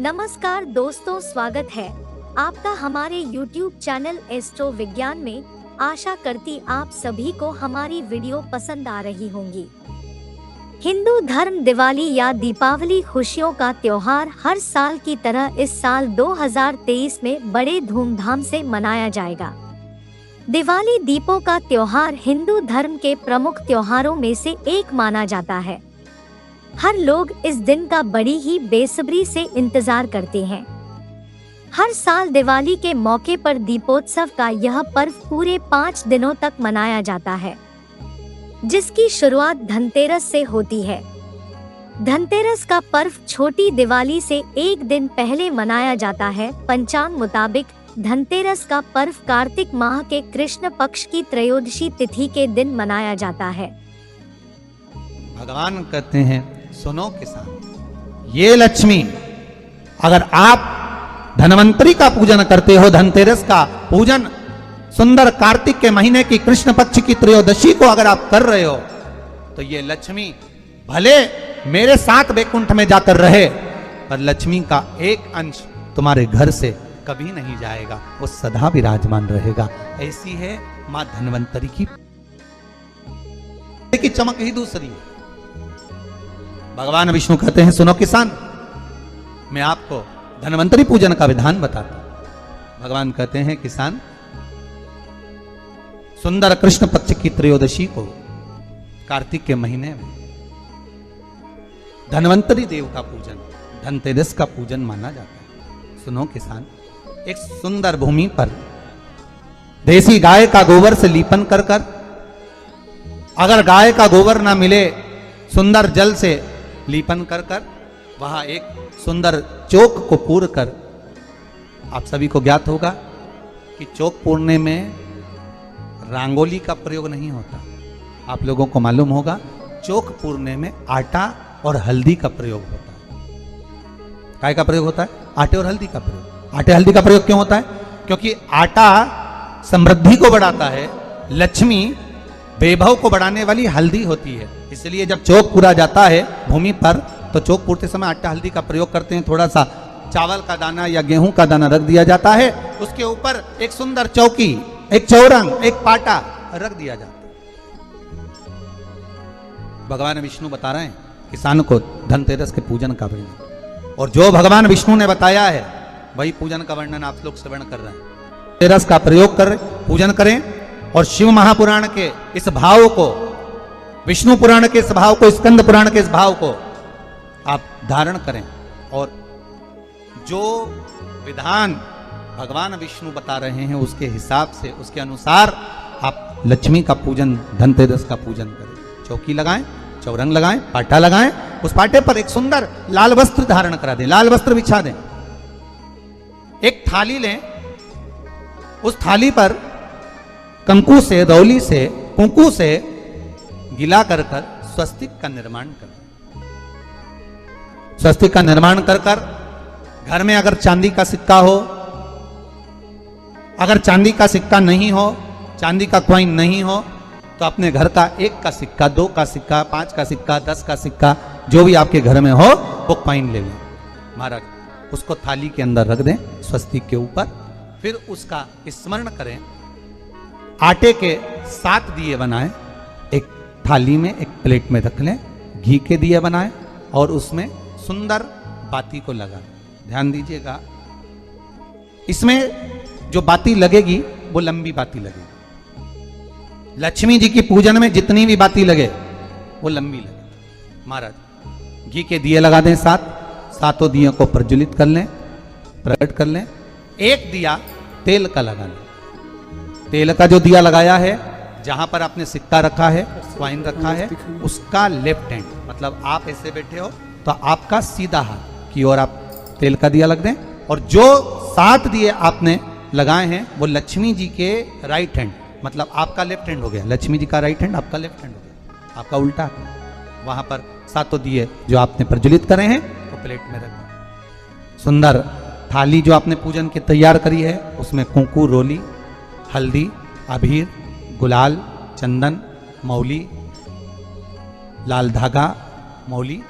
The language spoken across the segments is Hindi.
नमस्कार दोस्तों, स्वागत है आपका हमारे YouTube चैनल एस्ट्रो विज्ञान में। आशा करती आप सभी को हमारी वीडियो पसंद आ रही होंगी। हिंदू धर्म दिवाली या दीपावली खुशियों का त्योहार हर साल की तरह इस साल 2023 में बड़े धूमधाम से मनाया जाएगा। दिवाली दीपों का त्योहार हिंदू धर्म के प्रमुख त्योहारों में से एक माना जाता है। हर लोग इस दिन का बड़ी ही बेसब्री से इंतजार करते हैं। हर साल दिवाली के मौके पर दीपोत्सव का यह पर्व पूरे 5 दिनों तक मनाया जाता है, जिसकी शुरुआत धनतेरस से होती है। धनतेरस का पर्व छोटी दिवाली से एक दिन पहले मनाया जाता है। पंचांग मुताबिक धनतेरस का पर्व कार्तिक माह के कृष्ण पक्ष की त्रयोदशी तिथि के दिन मनाया जाता है। भगवान कहते हैं, सुनो किसान, ये लक्ष्मी, अगर आप धनवंतरी का पूजन करते हो, धनतेरस का पूजन सुंदर कार्तिक के महीने की कृष्ण पक्ष की त्रयोदशी को अगर आप कर रहे हो, तो ये लक्ष्मी भले मेरे साथ वैकुंठ में जाकर रहे, पर लक्ष्मी का एक अंश तुम्हारे घर से कभी नहीं जाएगा, वो सदा विराजमान रहेगा। ऐसी है मां धनवंतरी की चमक ही दूसरी है। भगवान विष्णु कहते हैं, सुनो किसान, मैं आपको धनवंतरी पूजन का विधान बताता हूं। भगवान कहते हैं, किसान, सुंदर कृष्ण पक्ष की त्रयोदशी को कार्तिक के महीने में धनवंतरी देव का पूजन, धनतेरस का पूजन माना जाता है। सुनो किसान, एक सुंदर भूमि पर देसी गाय का गोबर से लीपन कर कर, अगर गाय का गोबर ना मिले, सुंदर जल से लीपन कर कर, वहां एक सुंदर चौक को पूर कर, आप सभी को ज्ञात होगा कि चौक पूरने में रंगोली का प्रयोग नहीं होता। आप लोगों को मालूम होगा, चौक पूरने में आटा और हल्दी का प्रयोग होता है। काय का प्रयोग होता है? आटे और हल्दी का प्रयोग। आटे हल्दी का प्रयोग क्यों होता है? क्योंकि आटा समृद्धि को बढ़ाता है, लक्ष्मी वैभव को बढ़ाने वाली हल्दी होती है। इसलिए जब चौक पूरा जाता है भूमि पर, तो चौक पूरते समय आटा हल्दी का प्रयोग करते हैं। थोड़ा सा चावल का दाना या गेहूं का दाना रख दिया जाता है, उसके ऊपर एक सुंदर चौकी, एक चौरंग, एक पाटा रख दिया जाता है। भगवान विष्णु बता रहे हैं किसान को धनतेरस के पूजन का वर्णन, और जो भगवान विष्णु ने बताया है वही पूजन का वर्णन आप लोग श्रवण कर रहे हैं। धनतेरस का प्रयोग कर पूजन करें, और शिव महापुराण के इस भाव को, विष्णु पुराण के इस भाव को, स्कंद पुराण के इस भाव को आप धारण करें, और जो विधान भगवान विष्णु बता रहे हैं उसके हिसाब से, उसके अनुसार आप लक्ष्मी का पूजन, धनतेरस का पूजन करें। चौकी लगाएं, चौरंग लगाएं, पाटा लगाएं, उस पाटे पर एक सुंदर लाल वस्त्र धारण करा दें, लाल वस्त्र बिछा दें। एक थाली लें, उस थाली पर कंकु से, रौली से, कुंकू से गिला कर कर स्वस्तिक का निर्माण कर, स्वस्तिक का निर्माण कर कर घर में अगर चांदी का सिक्का हो, अगर चांदी का सिक्का नहीं हो, चांदी का कॉइन नहीं हो, तो अपने घर का 1 का सिक्का, 2 का सिक्का, 5 का सिक्का, 10 का सिक्का, जो भी आपके घर में हो वो कॉइन ले लें महाराज, उसको थाली के अंदर रख दें स्वस्तिक के ऊपर। फिर उसका स्मरण करें। आटे के 7 दिए बनाएं, एक थाली में, एक प्लेट में रख लें, घी के दिए बनाएं और उसमें सुंदर बाती को लगाएं। ध्यान दीजिएगा, इसमें जो बाती लगेगी वो लंबी बाती लगेगी। लक्ष्मी जी की पूजन में जितनी भी बाती लगे वो लंबी लगे। महाराज घी के दिए लगा दें 7, 7 दियों को प्रज्वलित कर लें, प्रकट कर लें। एक दिया तेल का लगा लें। तेल का जो दिया लगाया है, जहां पर आपने सिक्का रखा है, कॉइन रखा है, उसका लेफ्ट हैंड, मतलब आप ऐसे बैठे हो तो आपका सीधा हाथ की ओर आप तेल का दिया लग दें। और जो 7 दिए आपने लगाए हैं वो लक्ष्मी जी के राइट हैंड, मतलब आपका लेफ्ट हैंड हो गया, लक्ष्मी जी का राइट हैंड, आपका लेफ्ट हैंड हो गया, आपका उल्टा। वहां पर 7 दिए जो आपने प्रज्वलित करे हैं वो प्लेट में रखें। सुंदर थाली जो आपने पूजन की तैयार करी है, उसमें कुंकू, रोली, हल्दी, अबीर, गुलाल, चंदन, मौली, लाल धागा, मौली,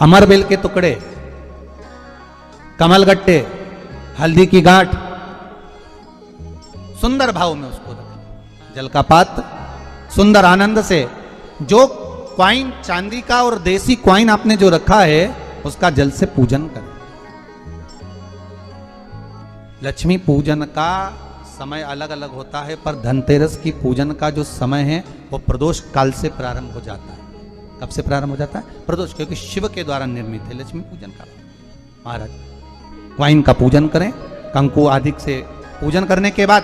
अमर बेल के टुकड़े, कमलगट्टे, हल्दी की गांठ, सुंदर भाव में उसको रखें। जल का पात्र सुंदर आनंद से, जो क्वाइन चांदी का और देसी क्वाइन आपने जो रखा है उसका जल से पूजन करें। लक्ष्मी पूजन का समय अलग अलग होता है, पर धनतेरस की पूजन का जो समय है वो प्रदोष काल से प्रारंभ हो जाता है। कब से प्रारंभ हो जाता है? प्रदोष, क्योंकि शिव के द्वारा निर्मित है लक्ष्मी पूजन का। महाराज क्वाइन का पूजन करें, कंकु आदि से पूजन करने के बाद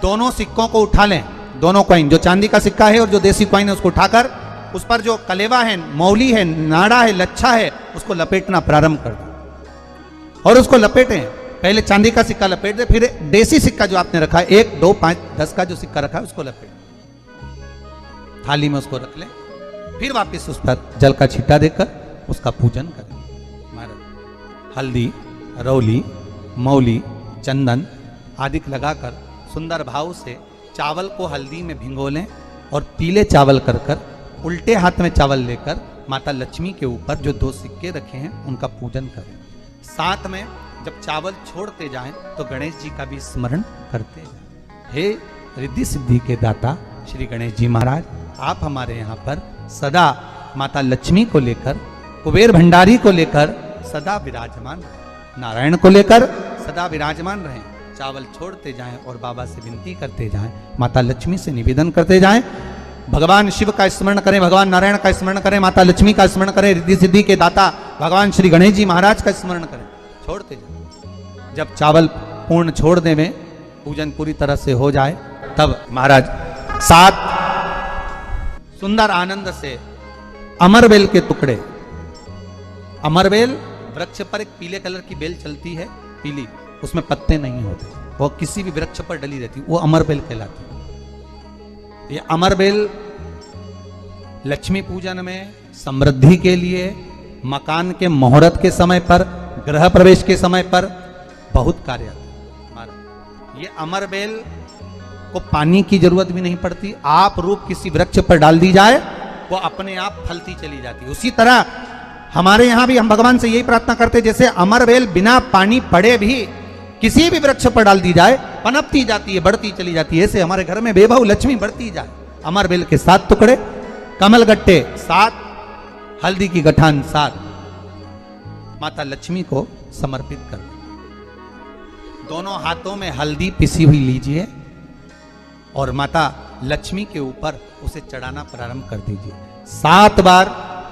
दोनों सिक्कों को उठा लें। दोनों क्वाइन, जो चांदी का सिक्का है और जो देसी क्वाइन है, उसको उठाकर उस पर जो कलेवा है, मौली है, नाड़ा है, लच्छा है, उसको लपेटना प्रारंभ कर दें और उसको लपेटें। पहले चांदी का सिक्का लपेट दे, फिर देसी सिक्का जो आपने रखा है 1, 2, 5, 10 का जो सिक्का रखा है उसको लपेट, थाली में उसको रख लें। फिर वापस उस पर जल का छींटा देकर उसका पूजन करें। महाराज हल्दी, रौली, मौली, चंदन आदि लगाकर सुंदर भाव से चावल को हल्दी में भिगो लें और पीले चावल कर उल्टे हाथ में चावल लेकर माता लक्ष्मी के ऊपर जो 2 सिक्के रखे हैं उनका पूजन करें। साथ में जब चावल छोड़ते जाएं तो गणेश जी का भी स्मरण करते जाएं। हे रिद्धि सिद्धि के दाता श्री गणेश जी महाराज, आप हमारे यहाँ पर सदा माता लक्ष्मी को लेकर, कुबेर भंडारी को लेकर सदा विराजमान रहें, नारायण को लेकर सदा विराजमान रहें। चावल छोड़ते जाएं और बाबा से विनती करते जाएं, माता लक्ष्मी से निवेदन करते जाएं। भगवान शिव का स्मरण करें, भगवान नारायण का स्मरण करें, माता लक्ष्मी का स्मरण करें, रिद्धि सिद्धि के दाता भगवान श्री गणेश जी महाराज का स्मरण करें। छोड़ते जाएं। जब चावल पूर्ण छोड़ देवें, पूजन पूरी तरह से हो जाए, तब महाराज 7 सुंदर आनंद से अमरबेल के टुकड़े, अमरबेल वृक्ष पर एक पीले कलर की बेल चलती है, पीली, उसमें पत्ते नहीं होते, वो किसी भी वृक्ष पर डली रहती, वो अमरबेल कहलाती है। ये अमरबेल लक्ष्मी पूजन में, समृद्धि के लिए, मकान के मुहूर्त के समय पर, गृह प्रवेश के समय पर बहुत कार्य आता है। ये अमरबेल को पानी की जरूरत भी नहीं पड़ती, आप रूप किसी वृक्ष पर डाल दी जाए वो अपने आप फलती चली जाती है। उसी तरह हमारे यहां भी हम भगवान से यही प्रार्थना करते, जैसे अमरबेल बिना पानी पड़े भी किसी भी वृक्ष पर डाल दी जाए पनपती जाती है, बढ़ती चली जाती है। ऐसे हमारे घर में बेबहू लक्ष्मी बढ़ती जाए। अमरबेल के 7 टुकड़े, कमलगट्टे 7, हल्दी की गठान 7 माता लक्ष्मी को समर्पित कर। दोनों हाथों में हल्दी पिसी हुई लीजिए और माता लक्ष्मी के ऊपर उसे चढ़ाना प्रारंभ कर दीजिए। 7 बार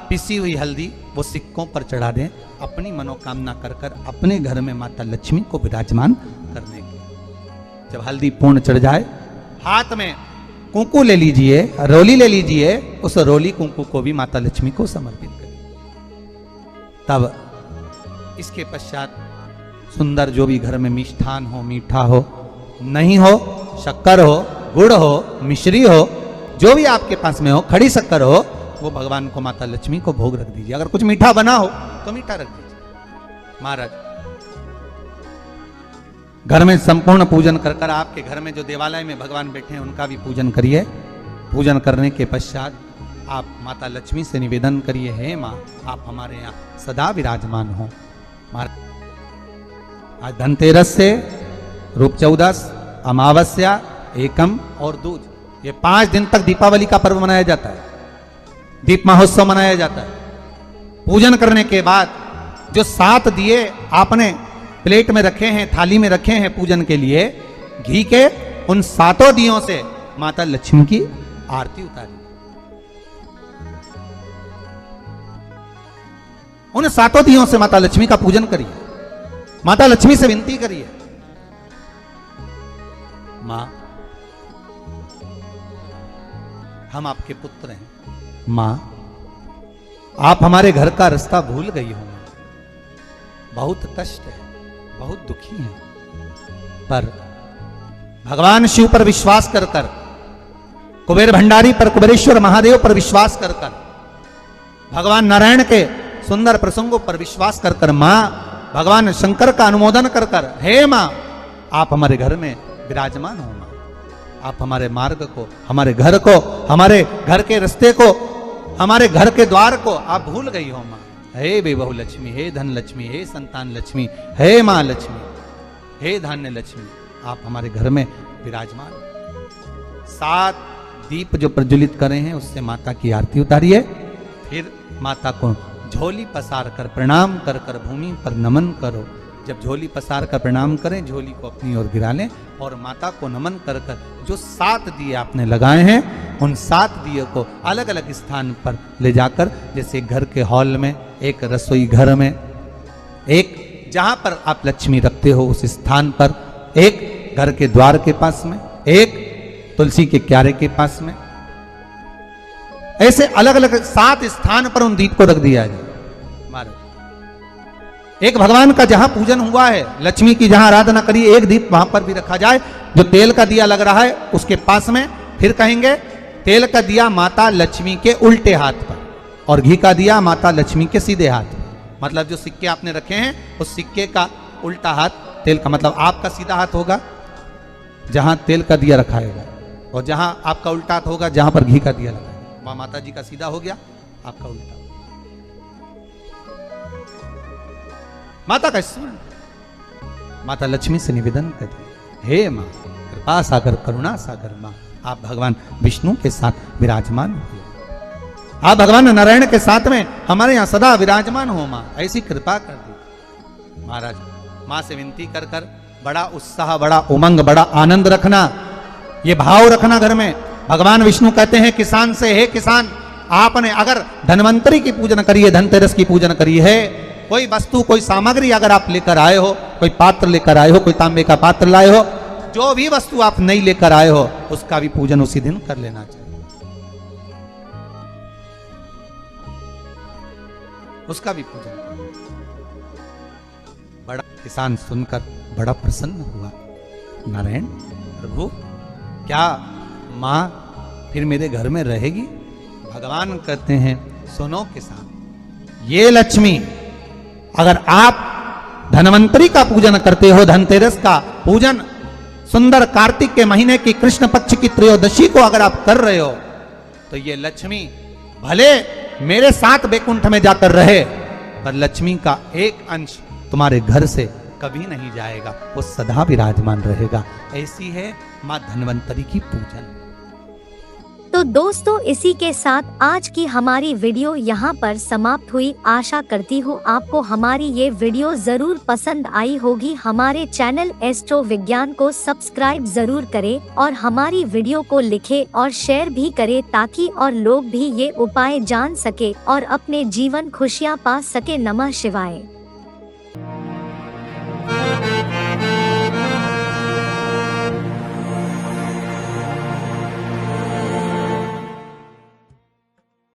पिसी हुई हल्दी वो सिक्कों पर चढ़ा दें, अपनी मनोकामना कर अपने घर में माता लक्ष्मी को विराजमान करने के। जब हल्दी पूर्ण चढ़ जाए, हाथ में कुंकू ले लीजिए, रोली ले लीजिए, उस रोली कुंकू को भी माता लक्ष्मी को समर्पित करिए। तब इसके पश्चात सुंदर जो भी घर में मिष्ठान हो, मीठा हो, नहीं हो, शक्कर हो, गुड़ हो, मिश्री हो, जो भी आपके पास में हो, खड़ी शक्कर हो, वो भगवान को, माता लक्ष्मी को भोग रख दीजिए। अगर कुछ मीठा बना हो तो मीठा रख दीजिए। महाराज घर में संपूर्ण पूजन कर आपके घर में जो देवालय में भगवान बैठे हैं उनका भी पूजन करिए। पूजन करने के पश्चात आप माता लक्ष्मी से निवेदन करिए, हे माँ आप हमारे यहाँ सदा विराजमान हो। आज धनतेरस से रूप चौदस, अमावस्या, एकम और दूज, ये 5 दिन तक दीपावली का पर्व मनाया जाता है, दीप महोत्सव मनाया जाता है। पूजन करने के बाद जो 7 दिए आपने प्लेट में रखे हैं, थाली में रखे हैं पूजन के लिए, घी के, उन 7 दियों से माता लक्ष्मी की आरती उतारी। उन 7 दियों से माता लक्ष्मी का पूजन करिए, माता लक्ष्मी से विनती करिए, मां हम आपके पुत्र हैं, मां आप हमारे घर का रास्ता भूल गई हो, बहुत कष्ट है, बहुत दुखी है, पर भगवान शिव पर विश्वास कर कुबेर भंडारी पर, कुबेरेश्वर महादेव पर विश्वास कर भगवान नारायण के सुंदर प्रसंगों पर विश्वास कर मां भगवान शंकर का अनुमोदन कर हे मां आप हमारे घर में विराजमान हो, मां आप हमारे मार्ग को, हमारे घर को, हमारे घर के रास्ते को, हमारे घर के द्वार को आप भूल गई हो मां, हे बेबहु लक्ष्मी, हे धन लक्ष्मी, हे संतान लक्ष्मी, हे माँ लक्ष्मी, हे धान्य लक्ष्मी, आप हमारे घर में विराजमान। 7 दीप जो प्रज्वलित करे हैं उससे माता की आरती उतारिए। फिर माता को झोली पसार कर प्रणाम कर कर भूमि पर नमन करो। जब झोली पसार कर प्रणाम करें, झोली को अपनी ओर गिरा लें और माता को नमन कर कर जो 7 दिए आपने लगाए हैं उन 7 दिए को अलग अलग स्थान पर ले जाकर, जैसे घर के हॉल में, एक रसोई घर में, एक जहां पर आप लक्ष्मी रखते हो उस स्थान पर, एक घर के द्वार के पास में, एक तुलसी के क्यारे के पास में, ऐसे अलग अलग 7 स्थान पर उन दीप को रख दिया जाए। एक भगवान का जहां पूजन हुआ है, लक्ष्मी की जहां आराधना करी, एक दीप वहां पर भी रखा जाए। जो तेल का दिया लग रहा है उसके पास में, फिर कहेंगे तेल का दिया माता लक्ष्मी के उल्टे हाथ पर और घी का दिया माता लक्ष्मी के सीधे हाथ पर। मतलब जो सिक्के आपने रखे हैं उस सिक्के का उल्टा हाथ तेल का, मतलब आपका सीधा हाथ होगा जहां तेल का दिया रखाएगा, और जहां आपका उल्टा हाथ होगा जहां पर घी का दिया लगाएगा। वहां माता जी का सीधा हो गया, आपका उल्टा। माता का स्मरण, माता लक्ष्मी से निवेदन करती, हे मां कृपा सागर करुणा सागर मां, आप भगवान विष्णु के साथ विराजमान हो, आप भगवान नारायण के साथ में हमारे यहां सदा विराजमान हो मां, ऐसी कृपा कर दी। महाराज मां से विनती कर कर बड़ा उत्साह, बड़ा उमंग, बड़ा आनंद रखना, ये भाव रखना घर में। भगवान विष्णु कहते हैं किसान से, हे किसान, आपने अगर धन्वंतरी की पूजन करी है, धनतेरस की पूजन करी है, कोई वस्तु, कोई सामग्री अगर आप लेकर आए हो, कोई पात्र लेकर आए हो, कोई तांबे का पात्र लाए हो, जो भी वस्तु आप नहीं लेकर आए हो उसका भी पूजन उसी दिन कर लेना चाहिए, उसका भी पूजन। बड़ा किसान सुनकर बड़ा प्रसन्न हुआ, नारायण प्रभु क्या मां फिर मेरे घर में रहेगी? भगवान कहते हैं सुनो किसान, ये लक्ष्मी अगर आप धनवंतरी का पूजन करते हो, धनतेरस का पूजन, सुंदर कार्तिक के महीने की कृष्ण पक्ष की त्रयोदशी को अगर आप कर रहे हो, तो ये लक्ष्मी भले मेरे साथ बैकुंठ में जाकर रहे, पर लक्ष्मी का एक अंश तुम्हारे घर से कभी नहीं जाएगा, वो सदा विराजमान रहेगा। ऐसी है मां धन्वंतरी की पूजन। तो दोस्तों, इसी के साथ आज की हमारी वीडियो यहाँ पर समाप्त हुई। आशा करती हूँ आपको हमारी ये वीडियो जरूर पसंद आई होगी। हमारे चैनल एस्ट्रो विज्ञान को सब्सक्राइब जरूर करें और हमारी वीडियो को लिखें और शेयर भी करें, ताकि और लोग भी ये उपाय जान सके और अपने जीवन खुशियाँ पा सके। नमः शिवाय।